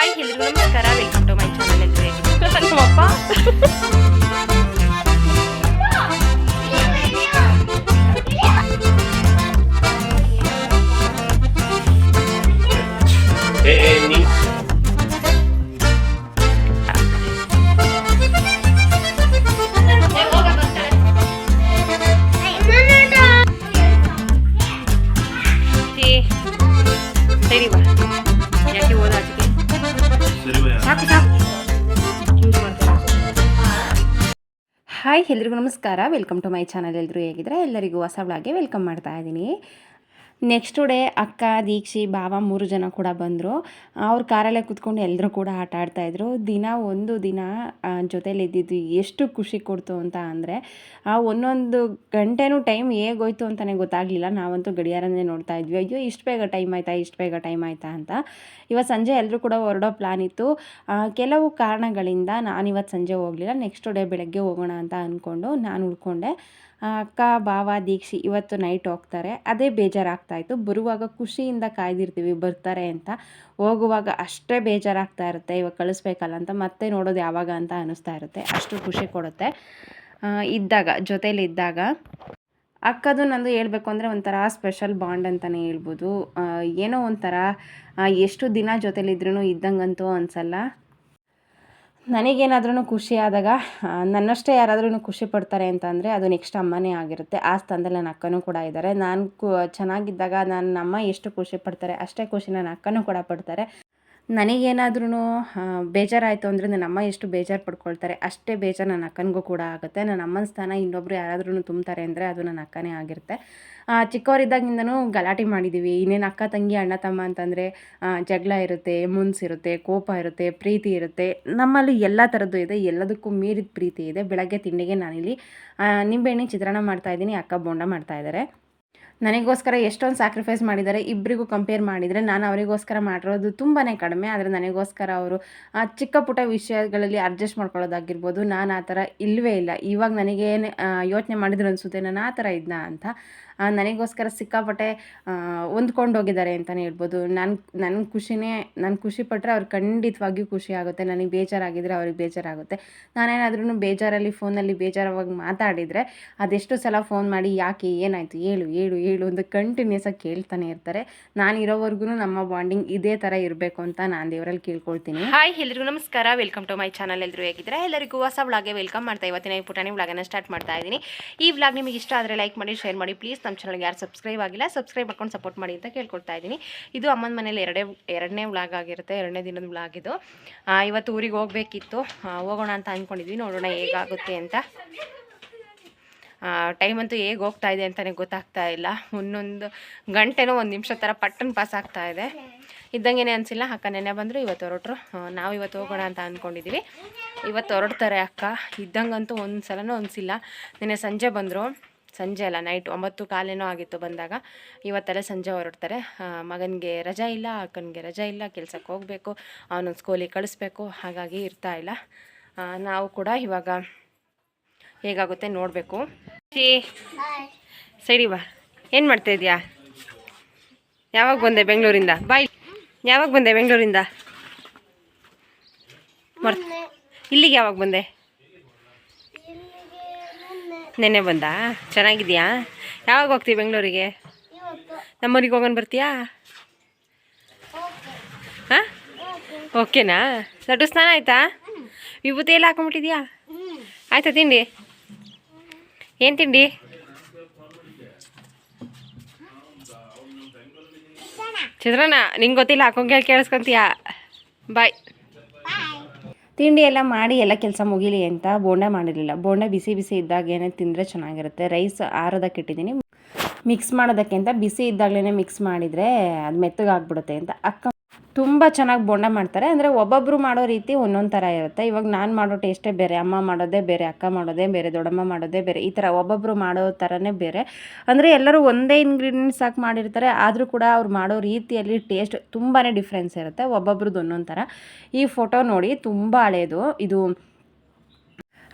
Hi ಎಲ್ರಿಗೂ ನಮಸ್ಕಾರ, welcome to my channel. ನಮ್ಮಪ್ಪ ಸರಿ ಬಾ, ಯಾಕೆ ಓದಾಟಿಗೆ ಸಾಕು ಸಾಕು. ಹಾಯ್ ಎಲ್ರಿಗೂ ನಮಸ್ಕಾರ, ವೆಲ್ಕಮ್ ಟು ಮೈ ಚಾನಲ್. ಎಲ್ಲರೂ ಹೇಗಿದ್ರೆ ಎಲ್ಲರಿಗೂ ಹೊಸ ವ್ಲಾಗ್ಗೆ ವೆಲ್ಕಮ್ ಮಾಡ್ತಾ ಇದ್ದೀನಿ. ನೆಕ್ಸ್ಟ್ ಡೇ ಅಕ್ಕ, ದೀಕ್ಷಿ, ಭಾವ 3 ಜನ ಕೂಡ ಬಂದರು. ಅವ್ರ ಕಾರಲ್ಲೇ ಕೂತ್ಕೊಂಡು ಎಲ್ಲರೂ ಕೂಡ ಆಟ ಆಡ್ತಾಯಿದ್ರು. ಒಂದು ದಿನ ಜೊತೇಲಿ ಇದ್ದಿದ್ದು ಎಷ್ಟು ಖುಷಿ ಕೊಡ್ತು ಅಂತ ಅಂದರೆ, ಒಂದೊಂದು ಗಂಟೆನೂ ಟೈಮ್ ಹೇಗೋಯ್ತು ಅಂತಲೇ ಗೊತ್ತಾಗಲಿಲ್ಲ. ನಾವಂತೂ ಗಡಿಯಾರನೇ ನೋಡ್ತಾ ಇದ್ವಿ, ಅಯ್ಯೋ ಇಷ್ಟು ಬೇಗ ಟೈಮ್ ಆಯಿತಾ ಅಂತ. ಇವತ್ತು ಸಂಜೆ ಎಲ್ಲರೂ ಕೂಡ ಹೊರಡೋ ಪ್ಲ್ಯಾನ್ ಇತ್ತು. ಕೆಲವು ಕಾರಣಗಳಿಂದ ನಾನಿವತ್ತು ಸಂಜೆ ಹೋಗಲಿಲ್ಲ. ನೆಕ್ಸ್ಟ್ ಡೇ ಬೆಳಗ್ಗೆ ಹೋಗೋಣ ಅಂತ ಅಂದ್ಕೊಂಡು ನಾನು ಉಳ್ಕೊಂಡೆ. ಅಕ್ಕ, ಭಾವ, ದೀಕ್ಷಿ ಇವತ್ತು ನೈಟ್ ಹೋಗ್ತಾರೆ. ಅದೇ ಬೇಜಾರಾಗ್ತಾಯಿತ್ತು. ಬರುವಾಗ ಖುಷಿಯಿಂದ ಕಾಯ್ದಿರ್ತೀವಿ ಬರ್ತಾರೆ ಅಂತ, ಹೋಗುವಾಗ ಅಷ್ಟೇ ಬೇಜಾರಾಗ್ತಾ ಇರುತ್ತೆ, ಇವಾಗ ಕಳಿಸ್ಬೇಕಲ್ಲ ಅಂತ, ಮತ್ತೆ ನೋಡೋದು ಯಾವಾಗ ಅಂತ ಅನ್ನಿಸ್ತಾ ಇರುತ್ತೆ. ಅಷ್ಟು ಖುಷಿ ಕೊಡುತ್ತೆ ಜೊತೇಲಿದ್ದಾಗ. ಅಕ್ಕದು ನಂದು ಹೇಳ್ಬೇಕು ಅಂದರೆ ಒಂಥರ ಸ್ಪೆಷಲ್ ಬಾಂಡ್ ಅಂತಲೇ ಹೇಳ್ಬೋದು. ಏನೋ ಒಂಥರ ಎಷ್ಟು ದಿನ ಜೊತೇಲಿದ್ರೂ ಇದ್ದಂಗಂತೂ ಅನಿಸಲ್ಲ. ನನಗೇನಾದ್ರೂ ಖುಷಿ ಆದಾಗ ನನ್ನಷ್ಟೇ ಯಾರಾದ್ರೂ ಖುಷಿ ಪಡ್ತಾರೆ ಅಂತ ಅಂದರೆ ಅದು ನೆಕ್ಸ್ಟ್ ಅಮ್ಮನೇ ಆಗಿರುತ್ತೆ. ಆ ಸ್ಥಾನದಲ್ಲಿ ನನ್ನ ಅಕ್ಕನೂ ಕೂಡ ಇದ್ದಾರೆ. ನಾನು ಚೆನ್ನಾಗಿದ್ದಾಗ ನನ್ನ ಅಮ್ಮ ಎಷ್ಟು ಖುಷಿ ಪಡ್ತಾರೆ ಅಷ್ಟೇ ಖುಷಿ ನನ್ನ ಅಕ್ಕನೂ ಕೂಡ ಪಡ್ತಾರೆ. ನನಗೇನಾದ್ರೂ ಬೇಜಾರಾಯಿತು ಅಂದರೆ ನನ್ನ ಅಮ್ಮ ಎಷ್ಟು ಬೇಜಾರು ಪಡ್ಕೊಳ್ತಾರೆ ಅಷ್ಟೇ ಬೇಜಾರು ನನ್ನ ಅಕ್ಕನಿಗೂ ಕೂಡ ಆಗುತ್ತೆ. ನನ್ನ ಅಮ್ಮನ ಸ್ಥಾನ ಇನ್ನೊಬ್ರು ಯಾರಾದ್ರೂ ತುಂಬ್ತಾರೆ ಅಂದರೆ ಅದು ನನ್ನ ಅಕ್ಕನೇ ಆಗಿರುತ್ತೆ. ಚಿಕ್ಕವರಿದ್ದಾಗಿಂದನೂ ಗಲಾಟೆ ಮಾಡಿದ್ದೀವಿ. ಇನ್ನೇನು ಅಕ್ಕ ತಂಗಿ ಅಣ್ಣ ತಮ್ಮ ಅಂತಂದರೆ ಜಗಳ ಇರುತ್ತೆ, ಮುನ್ಸಿರುತ್ತೆ, ಕೋಪ ಇರುತ್ತೆ, ಪ್ರೀತಿ ಇರುತ್ತೆ. ನಮ್ಮಲ್ಲಿ ಎಲ್ಲ ಥರದ್ದು ಇದೆ, ಎಲ್ಲದಕ್ಕೂ ಮೀರಿದ ಪ್ರೀತಿ ಇದೆ. ಬೆಳಗ್ಗೆ ತಿಂಡಿಗೆ ನಾನಿಲ್ಲಿ ನಿಂಬೆಹಣ್ಣಿನ ಚಿತ್ರಾನ್ನ ಮಾಡ್ತಾಯಿದ್ದೀನಿ, ಅಕ್ಕ ಬೋಂಡ ಮಾಡ್ತಾಯಿದ್ದಾರೆ. ನನಗೋಸ್ಕರ ಎಷ್ಟೊಂದು ಸ್ಯಾಕ್ರಿಫೈಸ್ ಮಾಡಿದ್ದಾರೆ. ಇಬ್ಬರಿಗೂ ಕಂಪೇರ್ ಮಾಡಿದರೆ ನಾನು ಅವರಿಗೋಸ್ಕರ ಮಾಡಿರೋದು ತುಂಬಾ ಕಡಿಮೆ. ಆದರೆ ನನಗೋಸ್ಕರ ಅವರು ಚಿಕ್ಕ ಪುಟ್ಟ ವಿಷಯಗಳಲ್ಲಿ ಅಡ್ಜಸ್ಟ್ ಮಾಡ್ಕೊಳ್ಳೋದಾಗಿರ್ಬೋದು. ನಾನು ಆ ಥರ ಇಲ್ಲವೇ ಇಲ್ಲ. ಇವಾಗ ನನಗೇನು ಯೋಚನೆ ಮಾಡಿದ್ರು ಅನಿಸುತ್ತೆ ನಾನು ಆ ಥರ ಇದ್ನ ಅಂತ. ನನಗೋಸ್ಕರ ಸಿಕ್ಕಾಪಟ್ಟೆ ಹೊಂದ್ಕೊಂಡು ಹೋಗಿದ್ದಾರೆ ಅಂತಲೇ ಹೇಳ್ಬೋದು. ನನ್ನ ಖುಷಿ ಪಟ್ಟರೆ ಅವ್ರಿಗೆ ಖಂಡಿತವಾಗಿಯೂ ಖುಷಿ ಆಗುತ್ತೆ. ನನಗೆ ಬೇಜಾರಾಗಿದ್ದರೆ ಅವ್ರಿಗೆ ಬೇಜಾರಾಗುತ್ತೆ. ನಾನೇನಾದ್ರೂ ಬೇಜಾರಲ್ಲಿ ಫೋನಲ್ಲಿ ಬೇಜಾರವಾಗಿ ಮಾತಾಡಿದರೆ ಅದೆಷ್ಟು ಸಲ ಫೋನ್ ಮಾಡಿ ಯಾಕೆ, ಏನಾಯಿತು, ಹೇಳು ಅಂತ ಕಂಟಿನ್ಯೂಸ್ ಆಗಿ ಕೇಳ್ತಾನೆ ಇರ್ತಾರೆ. ನಾನು ಇರೋವರೆಗೂ ನಮ್ಮ ಬಾಂಡಿಂಗ್ ಇದೇ ಥರ ಇರಬೇಕು ಅಂತ ನಾನು ದೇವರಲ್ಲಿ ಕೇಳ್ಕೊಳ್ತೀನಿ. ಹಾಯ್ ಎಲ್ರಿಗೂ ನಮಸ್ಕಾರ, ವೆಲ್ಕಮ್ ಟು ಮೈ ಚಾನಲ್. ಎಲ್ಲರೂ ಹೇಗಿದ್ರೆ ಎಲ್ಲರಿಗೂ ಹೊಸ ವ್ಲಾಗ್ಗೆ ವೆಲ್ಕಮ್ ಮಾಡ್ತಾ ಇವತ್ತಿನ ಈ ಪುಟಾಣಿ ವ್ಲಾಗನ್ನು ಸ್ಟಾರ್ಟ್ ಮಾಡ್ತಾ ಇದ್ದೀನಿ. ಈ ವ್ಲಾಗ್ ನಿಮಗೆ ಇಷ್ಟ ಆದರೆ ಲೈಕ್ ಮಾಡಿ, ಶೇರ್ ಮಾಡಿ. ಪ್ಲೀಸ್ ನಮ್ಮ ಚಾನಲ್ಗೆ ಯಾರು ಸಬ್ಸ್ಕ್ರೈಬ್ ಆಗಿಲ್ಲ ಸಬ್ಸ್ಕ್ರೈಬ್ ಮಾಡ್ಕೊಂಡು ಸಪೋರ್ಟ್ ಮಾಡಿ ಅಂತ ಕೇಳ್ಕೊಳ್ತಾ ಇದ್ದೀನಿ. ಇದು ಅಮ್ಮನ ಮನೇಲಿ ಎರಡನೇ ವ್ಲಾಗ್ ಆಗಿರುತ್ತೆ, 2ನೇ ದಿನದ ವ್ಲಾಗ್ ಇದು. ಇವತ್ತು ಊರಿಗೆ ಹೋಗಬೇಕಿತ್ತು, ಹೋಗೋಣ ಅಂತ ಅಂದ್ಕೊಂಡಿದ್ವಿ. ನೋಡೋಣ ಹೇಗಾಗುತ್ತೆ ಅಂತ. ಟೈಮ್ ಅಂತೂ ಹೇಗೆ ಹೋಗ್ತಾ ಇದೆ ಅಂತಲೇ ಗೊತ್ತಾಗ್ತಾ ಇಲ್ಲ. ಒಂದೊಂದು ಗಂಟೆನೋ 1 ನಿಮಿಷ ಥರ ಪಟ್ಟನ್ ಪಾಸ್ ಆಗ್ತಾ ಇದೆ. ಇದ್ದಂಗೆ ಅನಿಸಿಲ್ಲ. ಅಕ್ಕ ನೆನ್ನೆ ಬಂದರು, ಇವತ್ತು ಹೊರಟ್ರು. ನಾವು ಇವತ್ತು ಹೋಗೋಣ ಅಂತ ಅಂದ್ಕೊಂಡಿದ್ದೀವಿ. ಇವತ್ತು ಹೊರಡ್ತಾರೆ ಅಕ್ಕ. ಇದ್ದಂಗಂತೂ ಒಂದು ಸಲನೂ ಅನಿಸಿಲ್ಲ. ನೆನ್ನೆ ಸಂಜೆ ಬಂದರು, ಸಂಜೆ ಅಲ್ಲ ನೈಟ್ 9:15 ಆಗಿತ್ತು ಬಂದಾಗ. ಇವತ್ತೆಲ್ಲ ಸಂಜೆ ಹೊರಡ್ತಾರೆ. ಮಗನಿಗೆ ರಜಾ ಇಲ್ಲ, ಅಕ್ಕನಿಗೆ ರಜಾ ಇಲ್ಲ, ಕೆಲ್ಸಕ್ಕೆ ಹೋಗಬೇಕು, ಅವನೊಂದು ಸ್ಕೂಲಿಗೆ ಕಳಿಸ್ಬೇಕು. ಹಾಗಾಗಿ ಇರ್ತಾ ಇಲ್ಲ. ನಾವು ಕೂಡ ಇವಾಗ ಹೇಗಾಗುತ್ತೆ ನೋಡಬೇಕು. ಸರಿ ಬಾ, ಏನು ಮಾಡ್ತಾಯಿದ್ಯಾ? ಯಾವಾಗ ಬಂದೆ ಬೆಂಗಳೂರಿಂದ? ಬಾಯ್, ಯಾವಾಗ ಬಂದೆ ಬೆಂಗಳೂರಿಂದ? ಇಲ್ಲಿಗೆ ಯಾವಾಗ ಬಂದೆ? ನೆನ್ನೆ ಬಂದಾ? ಚೆನ್ನಾಗಿದೆಯಾ? ಯಾವಾಗ ಹೋಗ್ತೀವಿ ಬೆಂಗಳೂರಿಗೆ? ನಮ್ಮೂರಿಗೆ ಹೋಗೋಣ ಬರ್ತೀಯಾ? ಹಾಂ, ಓಕೆನಾ? ಲಡ್ಡು ಸ್ನಾನ ಆಯಿತಾ? ವಿಭೂತಿ ಎಲ್ಲ ಹಾಕೊಂಬಿಟ್ಟಿದ್ಯಾ? ಆಯಿತಾ ತಿಂಡಿ? ಏನು ತಿಂಡಿ? ಚಿತ್ರಾನ್ನ. ನಿಂಗೆ ಗೊತ್ತಿಲ್ಲ, ಹಾಕೊಂಗೆ ಕೇಳಿಸ್ಕೊಂತೀಯಾ? ಬಾಯ್. ತಿಂಡಿ ಎಲ್ಲ ಮಾಡಿ ಎಲ್ಲ ಕೆಲಸ ಮುಗಿಲಿ ಅಂತ ಬೋಂಡ ಮಾಡಿರಲಿಲ್ಲ. ಬೋಂಡ ಬಿಸಿ ಇದ್ದಾಗೇನೆ ತಿಂದರೆ ಚೆನ್ನಾಗಿರುತ್ತೆ. ರೈಸ್ ಆರೋದಕ್ಕೆ ಇಟ್ಟಿದ್ದೀನಿ. ಮಿಕ್ಸ್ ಮಾಡೋದಕ್ಕೆ ಅಂತ ಬಿಸಿ ಇದ್ದಾಗಲೇ ಮಿಕ್ಸ್ ಮಾಡಿದರೆ ಅದು ಮೆತ್ತಗಾಗ್ಬಿಡುತ್ತೆ ಅಂತ. ಅಕ್ಕ ತುಂಬ ಚೆನ್ನಾಗಿ ಬೋಂಡ ಮಾಡ್ತಾರೆ. ಅಂದರೆ ಒಬ್ಬೊಬ್ಬರು ಮಾಡೋ ರೀತಿ ಒಂದೊಂದು ಥರ ಇರುತ್ತೆ. ಇವಾಗ ನಾನು ಮಾಡೋ ಟೇಸ್ಟೇ ಬೇರೆ, ಅಮ್ಮ ಮಾಡೋದೇ ಬೇರೆ, ಅಕ್ಕ ಮಾಡೋದೇ ಬೇರೆ, ದೊಡ್ಡಮ್ಮ ಮಾಡೋದೇ ಬೇರೆ. ಈ ಥರ ಒಬ್ಬೊಬ್ಬರು ಮಾಡೋ ಥರನೇ ಬೇರೆ. ಅಂದರೆ ಎಲ್ಲರೂ ಒಂದೇ ಇಂಗ್ರೀಡಿಯೆಂಟ್ಸ್ ಹಾಕಿ ಮಾಡಿರ್ತಾರೆ, ಆದರೂ ಕೂಡ ಅವ್ರು ಮಾಡೋ ರೀತಿಯಲ್ಲಿ ಟೇಸ್ಟ್ ತುಂಬಾ ಡಿಫ್ರೆನ್ಸ್ ಇರುತ್ತೆ. ಒಬ್ಬೊಬ್ರದ್ದು ಒಂದೊಂದು ಥರ. ಈ ಫೋಟೋ ನೋಡಿ ತುಂಬ ಹಳೇದು ಇದು.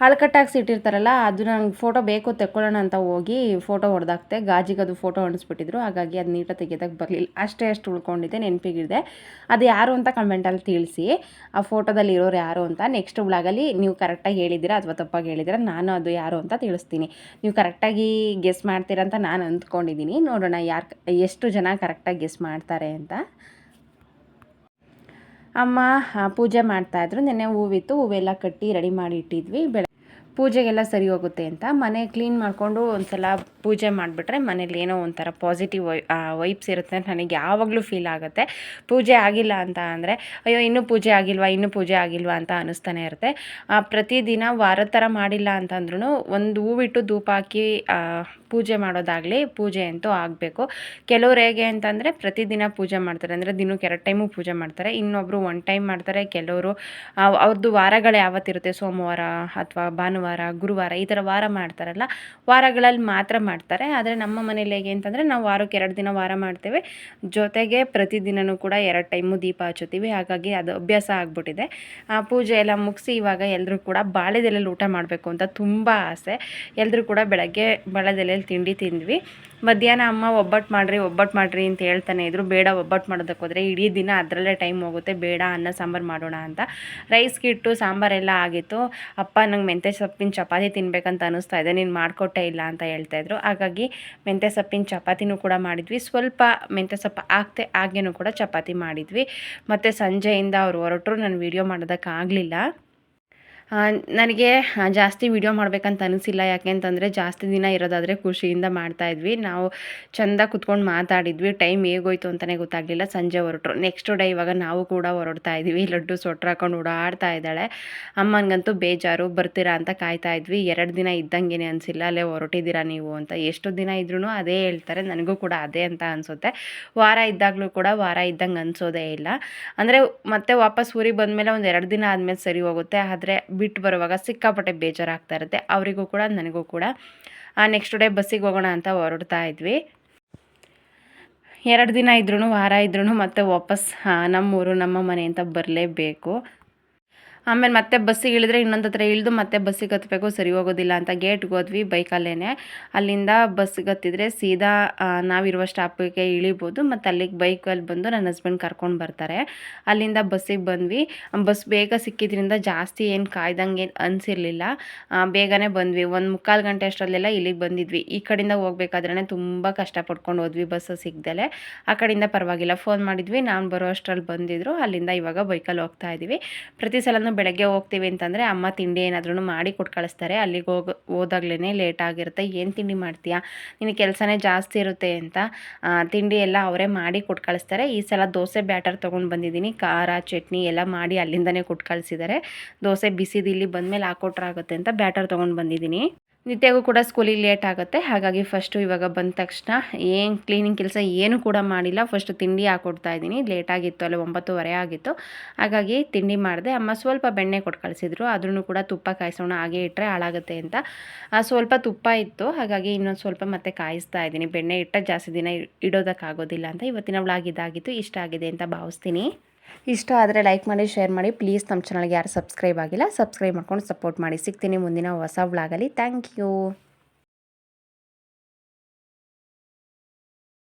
ಅಳ್ಕಟ್ಟಾಗಿಸಿ ಇಟ್ಟಿರ್ತಾರಲ್ಲ ಅದು ನಂಗೆ ಫೋಟೋ ಬೇಕು ತೆಕ್ಕೊಳ್ಳೋಣ ಅಂತ ಹೋಗಿ ಫೋಟೋ ಹೊಡೆದಾಕ್ತೆ. ಗಾಜಿಗೆ ಅದು ಫೋಟೋ ಅಂಟಿಸ್ಬಿಟ್ಟಿದ್ರು, ಹಾಗಾಗಿ ಅದು ನೀಟಾಗಿ ತೆಗೆಯೋದಕ್ಕೆ ಬರಲಿಲ್ಲ. ಅಷ್ಟು ಉಳ್ಕೊಂಡಿದ್ದೆ, ನೆನಪಿಗಿದೆ. ಅದು ಯಾರು ಅಂತ ಕಮೆಂಟಲ್ಲಿ ತಿಳಿಸಿ, ಆ ಫೋಟೋದಲ್ಲಿ ಇರೋರು ಯಾರು ಅಂತ. ನೆಕ್ಸ್ಟ್ ವ್ಲಾಗಲ್ಲಿ ನೀವು ಕರೆಕ್ಟಾಗಿ ಹೇಳಿದ್ದೀರಾ ಅಥವಾ ತಪ್ಪಾಗಿ ಹೇಳಿದ್ದೀರಾ, ನಾನು ಅದು ಯಾರು ಅಂತ ತಿಳಿಸ್ತೀನಿ. ನೀವು ಕರೆಕ್ಟಾಗಿ ಗೆಸ್ ಮಾಡ್ತೀರಾ ಅಂತ ನಾನು ಅಂದ್ಕೊಂಡಿದ್ದೀನಿ. ನೋಡೋಣ ಎಷ್ಟು ಜನ ಕರೆಕ್ಟಾಗಿ ಗೆಸ್ ಮಾಡ್ತಾರೆ ಅಂತ. ಅಮ್ಮ ಪೂಜೆ ಮಾಡ್ತಾಯಿದ್ರು. ನೆನ್ನೆ ಹೂವಿತ್ತು, ಹೂವೆಲ್ಲ ಕಟ್ಟಿ ರೆಡಿ ಮಾಡಿ ಇಟ್ಟಿದ್ವಿ. ಪೂಜೆಗೆಲ್ಲ ಸರಿ ಹೋಗುತ್ತೆ ಅಂತ ಮನೆ ಕ್ಲೀನ್ ಮಾಡಿಕೊಂಡು ಒಂದು ಸಲ ಪೂಜೆ ಮಾಡಿಬಿಟ್ರೆ ಮನೇಲಿ ಏನೋ ಒಂಥರ ಪಾಸಿಟಿವ್ ವೈಬ್ಸ್ ಇರುತ್ತೆ ಅಂತ ನನಗೆ ಯಾವಾಗಲೂ ಫೀಲ್ ಆಗುತ್ತೆ. ಪೂಜೆ ಆಗಿಲ್ಲ ಅಂತ ಅಂದರೆ ಅಯ್ಯೋ ಇನ್ನೂ ಪೂಜೆ ಆಗಿಲ್ವಾ ಅಂತ ಅನ್ನಿಸ್ತಾನೆ ಇರುತ್ತೆ. ಪ್ರತಿದಿನ ವಾರದ ಥರ ಮಾಡಿಲ್ಲ ಅಂತಂದ್ರೂ ಒಂದು ಹೂವಿಟ್ಟು ಧೂಪ ಹಾಕಿ ಪೂಜೆ ಮಾಡೋದಾಗಲಿ, ಪೂಜೆ ಅಂತೂ ಆಗಬೇಕು. ಕೆಲವ್ರು ಹೇಗೆ ಅಂತಂದರೆ ಪ್ರತಿದಿನ ಪೂಜೆ ಮಾಡ್ತಾರೆ, ಅಂದರೆ ದಿನಕ್ಕೆ 2 ಟೈಮು ಪೂಜೆ ಮಾಡ್ತಾರೆ. ಇನ್ನೊಬ್ಬರು 1 ಟೈಮ್ ಮಾಡ್ತಾರೆ. ಕೆಲವರು ಅವ್ರದ್ದು ವಾರಗಳು ಯಾವತ್ತಿರುತ್ತೆ, ಸೋಮವಾರ ಅಥವಾ ಭಾನುವಾರ, ಗುರುವಾರ, ಈ ಥರ ವಾರ ಮಾಡ್ತಾರಲ್ಲ, ವಾರಗಳಲ್ಲಿ ಮಾತ್ರ ಮಾಡ್ತಾರೆ. ಆದರೆ ನಮ್ಮ ಮನೇಲಿ ಹೇಗೆ ಅಂತಂದರೆ ನಾವು ವಾರಕ್ಕೆ 2 ದಿನ ವಾರ ಮಾಡ್ತೇವೆ, ಜೊತೆಗೆ ಪ್ರತಿದಿನವೂ ಕೂಡ 2 ಟೈಮು ದೀಪ ಹಚ್ಚುತ್ತೀವಿ. ಹಾಗಾಗಿ ಅದು ಅಭ್ಯಾಸ ಆಗಿಬಿಟ್ಟಿದೆ. ಪೂಜೆ ಎಲ್ಲ ಮುಗಿಸಿ ಇವಾಗ ಎಲ್ಲರೂ ಕೂಡ ಬಾಳೆದೆಲೆಯಲ್ಲಿ ಊಟ ಮಾಡಬೇಕು ಅಂತ ತುಂಬ ಆಸೆ. ಎಲ್ಲರೂ ಕೂಡ ಬೆಳಗ್ಗೆ ಬಾಳೆದೆಲೆಯಲ್ಲಿ ತಿಂಡಿ ತಿಂದ್ವಿ. ಮಧ್ಯಾಹ್ನ ಅಮ್ಮ ಒಬ್ಬಟ್ಟು ಮಾಡಿರಿ ಅಂತ ಹೇಳ್ತಾನೆ ಇದ್ರು. ಬೇಡ, ಒಬ್ಬಟ್ಟು ಮಾಡೋದಕ್ಕೆ ಹೋದರೆ ಇಡೀ ದಿನ ಅದರಲ್ಲೇ ಟೈಮ್ ಹೋಗುತ್ತೆ, ಬೇಡ ಅನ್ನ ಸಾಂಬಾರು ಮಾಡೋಣ ಅಂತ. ರೈಸ್ಗೆ ಇಟ್ಟು ಸಾಂಬಾರೆಲ್ಲ ಆಗಿತ್ತು. ಅಪ್ಪ ನಂಗೆ ಮೆಂತ್ಯ ಸೊಪ್ಪಿನ ಚಪಾತಿ ತಿನ್ಬೇಕಂತ ಅನ್ನಿಸ್ತಾ ಇದೆ, ನೀನು ಮಾಡಿಕೊಟ್ಟೇ ಇಲ್ಲ ಅಂತ ಹೇಳ್ತಾಯಿದ್ರು. ಹಾಗಾಗಿ ಮೆಂತ್ಯ ಸೊಪ್ಪಿನ ಚಪಾತಿನೂ ಕೂಡ ಮಾಡಿದ್ವಿ. ಸ್ವಲ್ಪ ಮೆಂತ್ಯ ಸೊಪ್ಪು ಹಾಗೇನೂ ಕೂಡ ಚಪಾತಿ ಮಾಡಿದ್ವಿ. ಮತ್ತು ಸಂಜೆಯಿಂದ ಅವ್ರು ಹೊರಟರು, ನಾನು ವೀಡಿಯೋ ಮಾಡೋದಕ್ಕಾಗಲಿಲ್ಲ. ನನಗೆ ಜಾಸ್ತಿ ವೀಡಿಯೋ ಮಾಡಬೇಕಂತ ಅನಿಸಿಲ್ಲ. ಯಾಕೆ ಅಂತಂದರೆ ಜಾಸ್ತಿ ದಿನ ಇರೋದಾದರೆ ಖುಷಿಯಿಂದ ಮಾಡ್ತಾಯಿದ್ವಿ. ನಾವು ಚೆಂದ ಕುತ್ಕೊಂಡು ಮಾತಾಡಿದ್ವಿ. ಟೈಮ್ ಹೇಗೋಯ್ತು ಅಂತಲೇ ಗೊತ್ತಾಗಲಿಲ್ಲ. ಸಂಜೆ ಹೊರಟರು. ನೆಕ್ಸ್ಟ್ ಡೇ ಇವಾಗ ನಾವು ಕೂಡ ಹೊರಡ್ತಾ ಇದ್ವಿ. ಲಡ್ಡು ಸೊಟ್ರು ಹಾಕೊಂಡು ಓಡಾಡ್ತಾ ಇದ್ದಾಳೆ. ಅಮ್ಮನಿಗಂತೂ ಬೇಜಾರು, ಬರ್ತೀರಾ ಅಂತ ಕಾಯ್ತಾ ಇದ್ವಿ. 2 ದಿನ ಇದ್ದಂಗೆ ಅನಿಸಿಲ್ಲ, ಅಲ್ಲೇ ಹೊರಟಿದ್ದೀರಾ ನೀವು ಅಂತ. ಎಷ್ಟು ದಿನ ಇದ್ರೂ ಅದೇ ಹೇಳ್ತಾರೆ. ನನಗೂ ಕೂಡ ಅದೇ ಅಂತ ಅನಿಸುತ್ತೆ. ವಾರ ಇದ್ದಾಗಲೂ ಕೂಡ ವಾರ ಇದ್ದಂಗೆ ಅನಿಸೋದೇ ಇಲ್ಲ. ಅಂದರೆ ಮತ್ತೆ ವಾಪಸ್ ಊರಿಗೆ ಬಂದಮೇಲೆ ಒಂದು 2 ದಿನ ಆದಮೇಲೆ ಸರಿ ಹೋಗುತ್ತೆ. ಆದರೆ ಬಿಟ್ಟು ಬರುವಾಗ ಸಿಕ್ಕಾಪಟ್ಟೆ ಬೇಜಾರಾಗ್ತಾ ಇರುತ್ತೆ, ಅವರಿಗೂ ಕೂಡ ನನಗೂ ಕೂಡ. ನೆಕ್ಸ್ಟ್ ಡೇ ಬಸ್ಸಿಗೆ ಹೋಗೋಣ ಅಂತ ಹೊರಡ್ತಾ ಇದ್ವಿ. 2 ದಿನ ಇದ್ರೂ ವಾರ ಇದ್ರೂ ಮತ್ತೆ ವಾಪಸ್ ನಮ್ಮೂರು ನಮ್ಮ ಮನೆ ಅಂತ ಬರಲೇಬೇಕು. ಆಮೇಲೆ ಮತ್ತೆ ಬಸ್ಸಿಗೆ ಇಳಿದ್ರೆ ಇನ್ನೊಂದು ಹತ್ರ ಇಳಿದು ಮತ್ತೆ ಬಸ್ಸಿಗೆ ಹತ್ತಬೇಕು, ಸರಿ ಹೋಗೋದಿಲ್ಲ ಅಂತ ಗೇಟ್ಗೆ ಹೋದ್ವಿ ಬೈಕಲ್ಲೇ. ಅಲ್ಲಿಂದ ಬಸ್ಸಿಗೆ ಹತ್ತಿದ್ರೆ ಸೀದಾ ನಾವಿರುವ ಸ್ಟಾಪಿಗೆ ಇಳಿಬೋದು. ಮತ್ತು ಅಲ್ಲಿಗೆ ಬೈಕಲ್ಲಿ ಬಂದು ನನ್ನ ಹಸ್ಬೆಂಡ್ ಕರ್ಕೊಂಡು ಬರ್ತಾರೆ. ಅಲ್ಲಿಂದ ಬಸ್ಸಿಗೆ ಬಂದ್ವಿ. ಬಸ್ ಬೇಗ ಸಿಕ್ಕಿದ್ರಿಂದ ಜಾಸ್ತಿ ಏನು ಕಾಯ್ದಂಗೆ ಏನು ಅನಿಸಿರಲಿಲ್ಲ. ಬೇಗನೆ ಬಂದ್ವಿ. 1-3 ಗಂಟೆ ಅಷ್ಟರಲ್ಲೆಲ್ಲ ಇಲ್ಲಿಗೆ ಬಂದಿದ್ವಿ. ಈ ಕಡೆಯಿಂದ ಹೋಗ್ಬೇಕಾದ್ರೆ ತುಂಬ ಕಷ್ಟಪಡ್ಕೊಂಡು ಹೋದ್ವಿ, ಬಸ್ಸು ಸಿಗ್ದಲೆ. ಆ ಕಡೆಯಿಂದ ಪರವಾಗಿಲ್ಲ, ಫೋನ್ ಮಾಡಿದ್ವಿ, ನಾನು ಬರೋ ಅಷ್ಟರಲ್ಲಿ ಬಂದಿದ್ರು. ಅಲ್ಲಿಂದ ಇವಾಗ ಬೈಕಲ್ಲಿ ಹೋಗ್ತಾ ಇದ್ದೀವಿ. ಪ್ರತಿ ಸಲನೂ ಬೆಳಗ್ಗೆ ಹೋಗ್ತೀವಿ ಅಂತಂದರೆ ಅಮ್ಮ ತಿಂಡಿ ಏನಾದ್ರೂ ಮಾಡಿ ಕೊಟ್ಟು ಕಳಿಸ್ತಾರೆ. ಅಲ್ಲಿಗೆ ಹೋದಾಗ್ಲೇ ಲೇಟ್ ಆಗಿರುತ್ತೆ. ಏನು ತಿಂಡಿ ಮಾಡ್ತೀಯಾ, ನಿನಗೆ ಕೆಲಸನೇ ಜಾಸ್ತಿ ಇರುತ್ತೆ ಅಂತ ತಿಂಡಿ ಎಲ್ಲ ಅವರೇ ಮಾಡಿ ಕೊಟ್ಟು ಕಳಿಸ್ತಾರೆ. ಈ ಸಲ ದೋಸೆ ಬ್ಯಾಟರ್ ತೊಗೊಂಡು ಬಂದಿದ್ದೀನಿ. ಖಾರ ಚಟ್ನಿ ಎಲ್ಲ ಮಾಡಿ ಅಲ್ಲಿಂದನೇ ಕೊಟ್ಟು ಕಳಿಸಿದ್ದಾರೆ. ದೋಸೆ ಬಿಸಿದು ಇಲ್ಲಿ ಬಂದಮೇಲೆ ಹಾಕ್ಕೊಟ್ರಾಗುತ್ತೆ ಅಂತ ಬ್ಯಾಟರ್ ತೊಗೊಂಡು ಬಂದಿದ್ದೀನಿ. ನಿತ್ಯಗೂ ಕೂಡ ಸ್ಕೂಲಿಗೆ ಲೇಟ್ ಆಗುತ್ತೆ. ಹಾಗಾಗಿ ಫಸ್ಟು ಇವಾಗ ಬಂದ ತಕ್ಷಣ ಏನು ಕ್ಲೀನಿಂಗ್ ಕೆಲಸ ಏನೂ ಕೂಡ ಮಾಡಿಲ್ಲ. ಫಸ್ಟು ತಿಂಡಿ ಹಾಕ್ಕೊಡ್ತಾ ಇದ್ದೀನಿ. ಲೇಟಾಗಿತ್ತು, ಅಲ್ಲಿ 9:30 ಆಗಿತ್ತು. ಹಾಗಾಗಿ ತಿಂಡಿ ಮಾಡಿದೆ. ಅಮ್ಮ ಸ್ವಲ್ಪ ಬೆಣ್ಣೆ ಕೊಟ್ಟು ಕಳಿಸಿದ್ರು. ಆದ್ರೂ ಕೂಡ ತುಪ್ಪ ಕಾಯಿಸೋಣ, ಹಾಗೆ ಇಟ್ಟರೆ ಹಾಳಾಗುತ್ತೆ ಅಂತ ಸ್ವಲ್ಪ ತುಪ್ಪ ಇತ್ತು. ಹಾಗಾಗಿ ಇನ್ನೊಂದು ಸ್ವಲ್ಪ ಮತ್ತೆ ಕಾಯಿಸ್ತಾ ಇದ್ದೀನಿ. ಬೆಣ್ಣೆ ಇಟ್ಟರೆ ಜಾಸ್ತಿ ದಿನ ಇಡೋದಕ್ಕಾಗೋದಿಲ್ಲ ಅಂತ. ಇವತ್ತಿನ ವ್ಲಾಗ್ ಇದಾಗಿತ್ತು. ಇಷ್ಟ ಆಗಿದೆ ಅಂತ ಭಾವಿಸ್ತೀನಿ. ಇಷ್ಟ ಆದರೆ ಲೈಕ್ ಮಾಡಿ, ಶೇರ್ ಮಾಡಿ. ಪ್ಲೀಸ್ ನಮ್ಮ ಚಾನಲ್ಗೆ ಯಾರು ಸಬ್ಸ್ಕ್ರೈಬ್ ಆಗಿಲ್ಲ, ಸಬ್ಸ್ಕ್ರೈಬ್ ಮಾಡ್ಕೊಂಡು ಸಪೋರ್ಟ್ ಮಾಡಿ. ಸಿಗ್ತೀನಿ ಮುಂದಿನ ಹೊಸ ವ್ಲಾಗಲ್ಲಿ. Thank you.